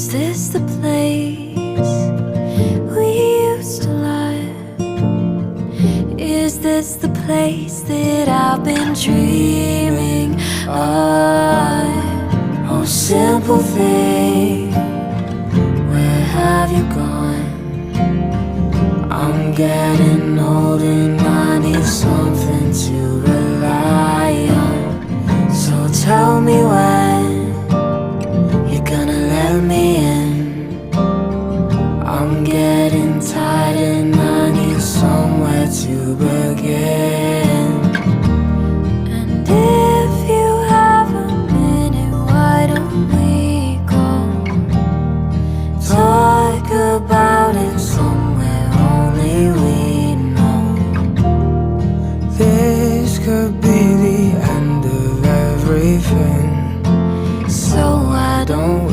Is this the place we used to live? Is this the place that I've been dreaming of? Oh, simple thing, where have you gone? I'm getting old and I need something to rely on. So tell me when